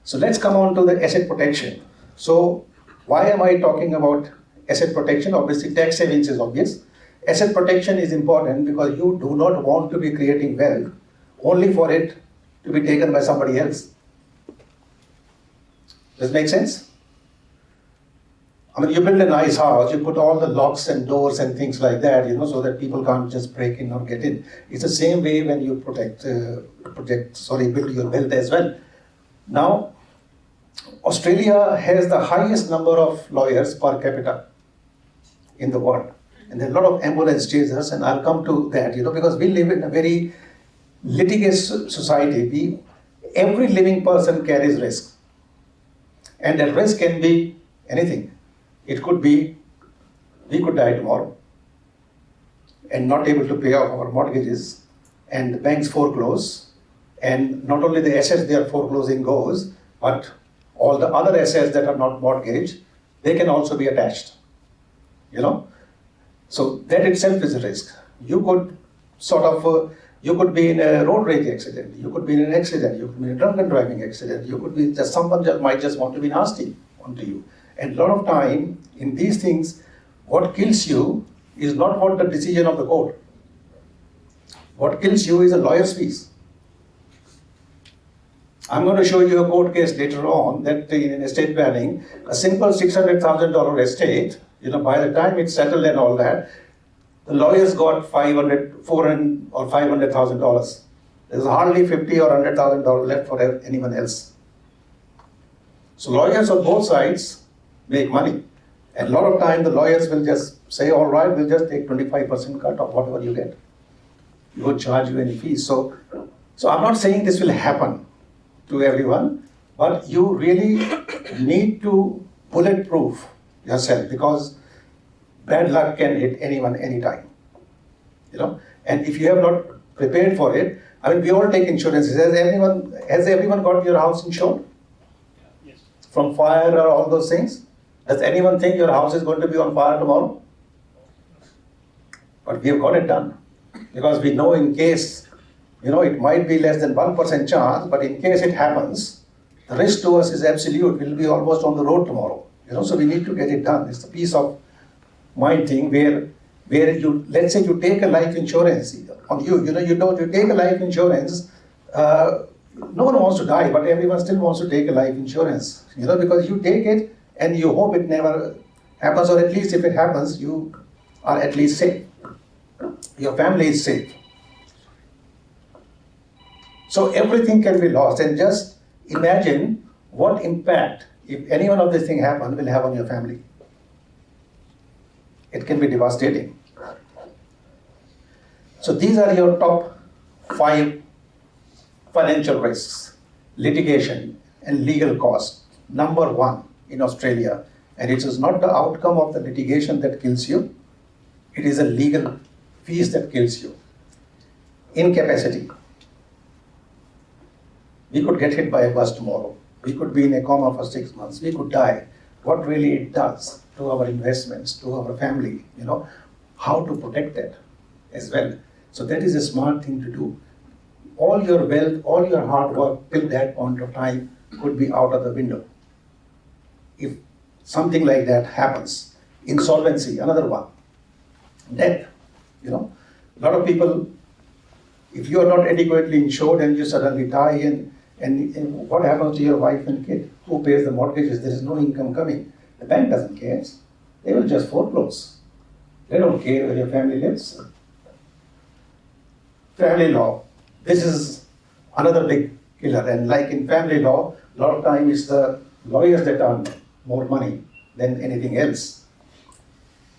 So let's come on to the asset protection. So why am I talking about asset protection? Obviously, tax savings is obvious. Asset protection is important because you do not want to be creating wealth only for it to be taken by somebody else. Does it make sense? I mean, you build a nice house, you put all the locks and doors and things like that, so that people can't just break in or get in. It's the same way when you build your wealth as well. Now, Australia has the highest number of lawyers per capita in the world. And there are a lot of ambulance chasers, and I'll come to that, because we live in a very litigious society. Every living person carries risk. And that risk can be anything. It could be, we could die tomorrow and not able to pay off our mortgages, and the banks foreclose, and not only the assets they are foreclosing goes, but all the other assets that are not mortgaged, they can also be attached, So that itself is a risk. You could you could be in a road rage accident, you could be in an accident, you could be in a drunken driving accident, you could be just someone just might just want to be nasty onto you. And a lot of time in these things, what kills you is not what the decision of the court. What kills you is a lawyer's fees. I'm going to show you a court case later on that in estate planning, a simple $600,000 estate, by the time it's settled and all that, the lawyers got $400,000 or $500,000. There's hardly $50,000 or $100,000 left for anyone else. So lawyers on both sides make money. And a lot of time the lawyers will just say, all right, we'll just take 25% cut of whatever you get. We won't charge you any fees. So I'm not saying this will happen to everyone, but you really need to bulletproof yourself, because bad luck can hit anyone, anytime. And if you have not prepared for it, I mean, we all take insurances. Has everyone got your house insured? Yes. From fire or all those things? Does anyone think your house is going to be on fire tomorrow? But we have got it done. Because we know in case, it might be less than 1% chance, but in case it happens, the risk to us is absolute. We'll be almost on the road tomorrow. So we need to get it done. It's the peace of mind thing where you, let's say you take a life insurance on you, you take a life insurance, no one wants to die, but everyone still wants to take a life insurance, because you take it and you hope it never happens, or at least if it happens, you are at least safe. Your family is safe. So everything can be lost, and just imagine what impact, if any one of these things happen, will have on your family. It can be devastating. So these are your top 5 financial risks: litigation and legal costs. Number 1 in Australia, and it is not the outcome of the litigation that kills you, it is a legal fees that kills you. Incapacity. We could get hit by a bus tomorrow. We could be in a coma for 6 months. We could die. What really it does to our investments, to our family, how to protect that as well. So that is a smart thing to do. All your wealth, all your hard work till that point of time could be out of the window. If something like that happens. Insolvency, another one. Death, A lot of people, if you are not adequately insured and you suddenly die, and what happens to your wife and kid? Who pays the mortgages? There is no income coming. The bank doesn't care. They will just foreclose. They don't care where your family lives. Family law. This is another big killer. And like in family law, a lot of time it's the lawyers that earn more money than anything else.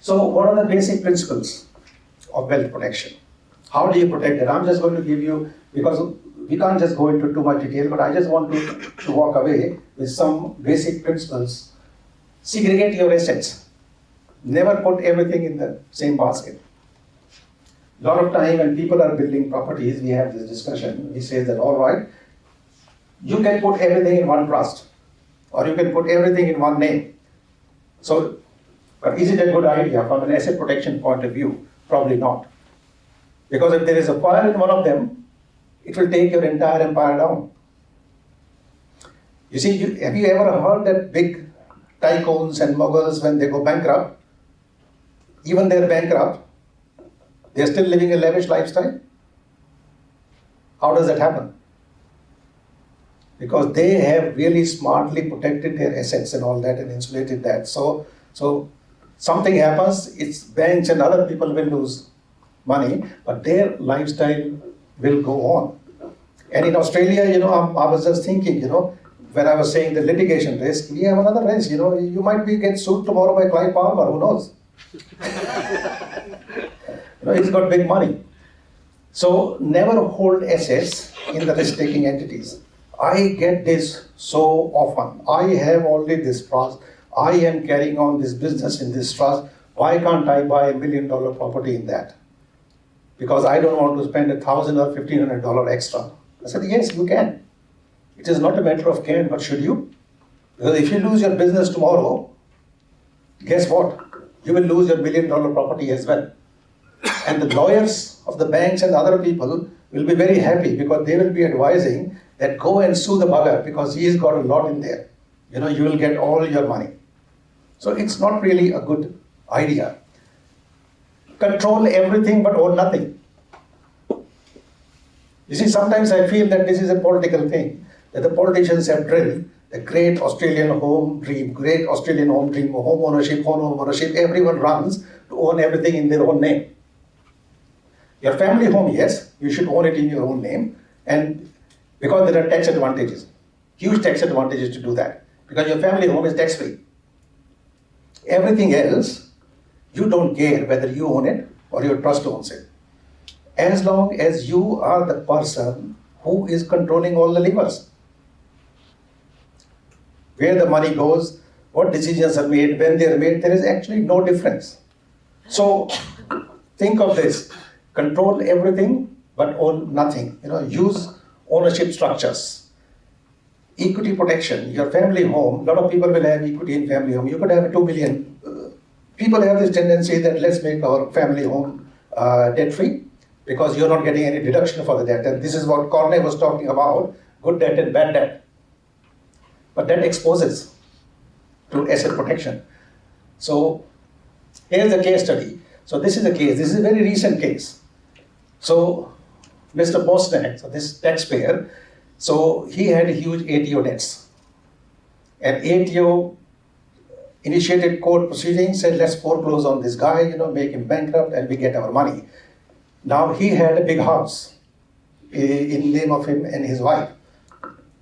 So what are the basic principles of wealth protection? How do you protect it? I'm just going to give you, because we can't just go into too much detail, but I just want to walk away with some basic principles. Segregate your assets. Never put everything in the same basket. A lot of time when people are building properties, we have this discussion. We say that, all right, you can put everything in one trust, or you can put everything in one name. So, but is it a good idea from an asset protection point of view? Probably not. Because if there is a fire in one of them, it will take your entire empire down. You see, have you ever heard that big tycoons and moguls, when they go bankrupt, even they're bankrupt, they're still living a lavish lifestyle? How does that happen? Because they have really smartly protected their assets and all that and insulated that. So something happens, it's banks and other people will lose money, but their lifestyle will go on. And in Australia, I was just thinking, when I was saying the litigation risk, we have another risk. You might get sued tomorrow by Clive Palmer, who knows? He's got big money. So never hold assets in the risk-taking entities. I get this so often. I have already this trust. I am carrying on this business in this trust. Why can't I buy $1 million property in that? Because I don't want to spend $1,000 or $1,500 extra. I said, yes, you can. It is not a matter of can, but should you? Because if you lose your business tomorrow, guess what? You will lose your $1 million property as well. And the lawyers of the banks and other people will be very happy because they will be advising that go and sue the bugger because he's got a lot in there. You will get all your money. So it's not really a good idea. Control everything but own nothing. You see, sometimes I feel that this is a political thing, that the politicians have drilled the great Australian home dream, home ownership, everyone runs to own everything in their own name. Your family home, yes, you should own it in your own name, and because there are tax advantages, huge tax advantages to do that, because your family home is tax-free. Everything else, you don't care whether you own it or your trust owns it. As long as you are the person who is controlling all the levers. Where the money goes, what decisions are made, when they are made, there is actually no difference. So think of this, control everything but own nothing. Use ownership structures. Equity protection, your family home, a lot of people will have equity in family home. You could have 2 million. People have this tendency that let's make our family home debt-free because you're not getting any deduction for the debt. And this is what Corney was talking about, good debt and bad debt. But that exposes to asset protection. So here's the case study. So this is a case, this is a very recent case. So Mr. Bosnack, so this taxpayer, so he had huge ATO debts. And ATO initiated court proceedings, said let's foreclose on this guy, make him bankrupt and we get our money. Now he had a big house in name of him and his wife.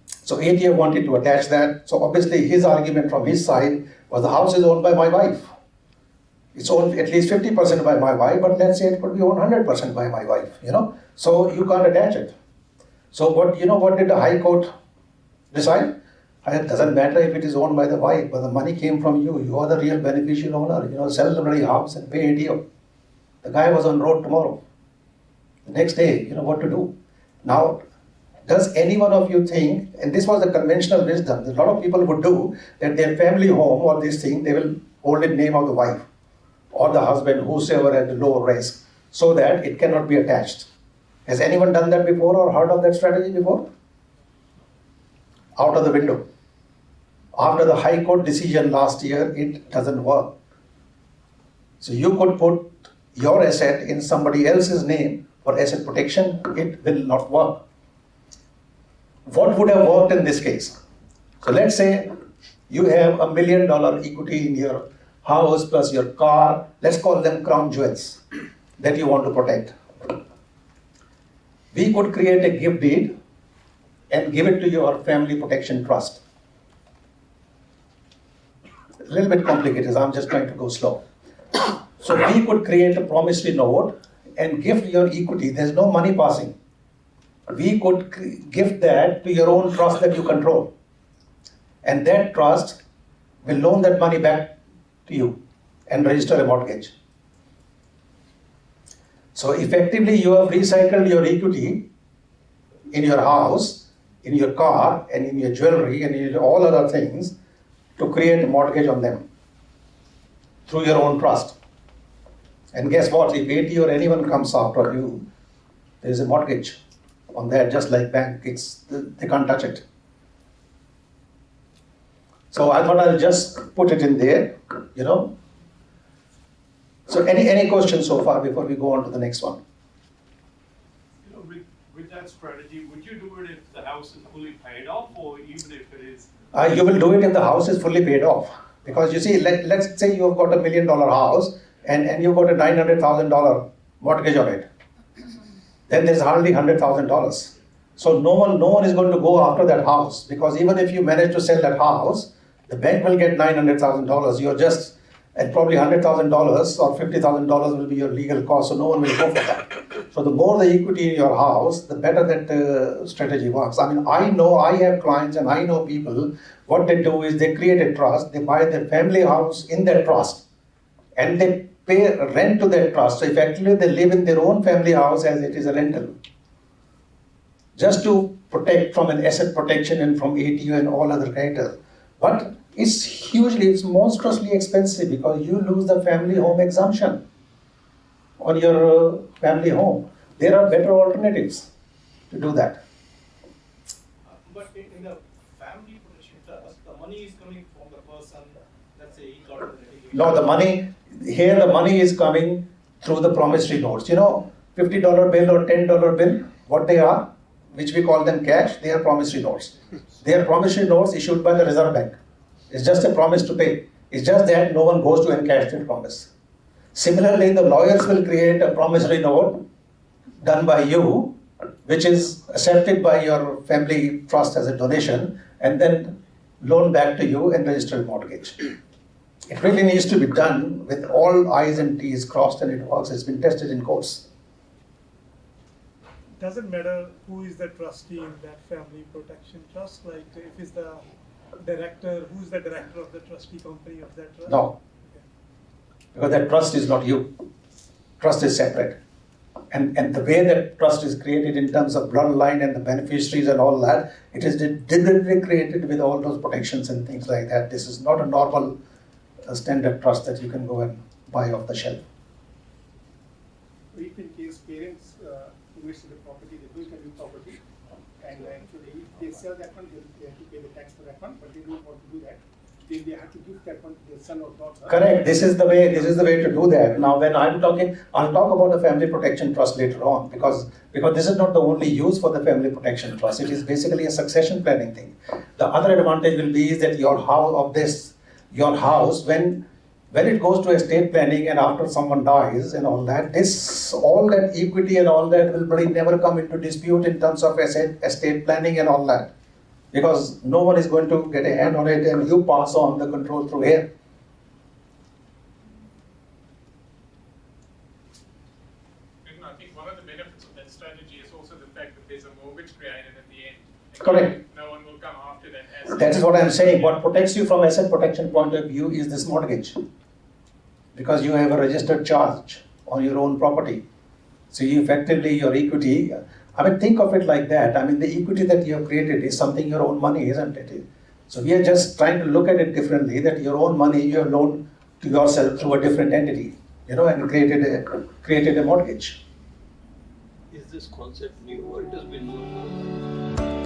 So ATO wanted to attach that. So obviously his argument from his side was the house is owned by my wife. It's owned at least 50% by my wife, but let's say it could be owned 100% by my wife, So you can't attach it. So what did the High Court decide? It doesn't matter if it is owned by the wife, but the money came from you. You are the real beneficial owner. Sell the bloody house and pay ATO. The guy was on road tomorrow. The next day, what to do. Now, does any one of you think, and this was the conventional wisdom, that a lot of people would do, that their family home or this thing, they will hold in name of the wife or the husband, whosoever at the lower risk, so that it cannot be attached. Has anyone done that before or heard of that strategy before? Out of the window. After the High Court decision last year, it doesn't work. So you could put your asset in somebody else's name for asset protection, it will not work. What would have worked in this case? So let's say you have $1 million equity in your house plus your car, let's call them crown jewels that you want to protect. We could create a gift deed and give it to your family protection trust. A little bit complicated, I'm just trying to go slow. So we could create a promissory note and gift your equity, there's no money passing. We could gift that to your own trust that you control. And that trust will loan that money back to you and register a mortgage. So effectively you have recycled your equity in your house, in your car, and in your jewelry, and in all other things to create a mortgage on them through your own trust. And guess what? If AT or anyone comes after you, there is a mortgage on that, just like bank. They can't touch it. So I thought I'll just put it in there, you know. So any questions so far before we go on to the next one? You know, with that strategy, would you do it if the house is fully paid off, or even if it is? You will do it if the house is fully paid off. Because you see, let's say you've got $1 million house and you've got a $900,000 mortgage on it. Then there's hardly $100,000. So no one is going to go after that house, because even if you manage to sell that house, the bank will get $900,000. You're just at probably $100,000 or $50,000 will be your legal cost. So no one will go for that. So the more the equity in your house, the better that strategy works. I mean, I have clients and I know people. What they do is they create a trust. They buy their family house in that trust, and they pay rent to that trust. So effectively, they live in their own family house as it is a rental, just to protect from an asset protection and from ATU and all other creditors. But it's monstrously expensive, because you lose the family home exemption on your family home. There are better alternatives to do that. But in the family protection trust, the money is coming from the person, let's say he got a litigation. No, the money is coming through the promissory notes. You know, $50 bill or $10 bill, what they are, which we call them cash, they are promissory notes. They are promissory notes issued by the Reserve Bank. It's just a promise to pay. It's just that no one goes to encash that promise. Similarly, the lawyers will create a promissory note done by you, which is accepted by your family trust as a donation, and then loan back to you and register a mortgage. It really needs to be done with all I's and T's crossed, and it works. It's been tested in courts. Doesn't matter who is the trustee in that family protection trust, like if it's the director, who's the director of the trustee company of that trust? No, Okay. because that trust is not you. Trust is separate. And the way that trust is created in terms of bloodline and the beneficiaries and all that, it is deliberately created with all those protections and things like that. This is not a normal standard trust that you can go and buy off the shelf. If in case parents invest in the property, they build a new property, and actually if they sell that one, they have to pay the tax for that one, but they don't want to do that. Then they have to give that one to their son or daughter. Correct. This is the way to do that. Now, when I'm talking, I'll talk about the family protection trust later on, because this is not the only use for the family protection trust. It is basically a succession planning thing. The other advantage will be is that your house, when it goes to estate planning and after someone dies and all that, all that equity and all that will probably never come into dispute in terms of estate planning and all that. Because no one is going to get a hand on it, and you pass on the control through here. And I think one of the benefits of that strategy is also the fact that there's a mortgage created at the end. Correct. No one will come after that asset. That is what I'm saying. What protects you from asset protection point of view is this mortgage. Because you have a registered charge on your own property. So you effectively, your equity, I mean, think of it like that. I mean, the equity that you have created is something your own money, isn't it? So we are just trying to look at it differently, that your own money you have loaned to yourself through a different entity, and created a mortgage. Is this concept new, or it has been known?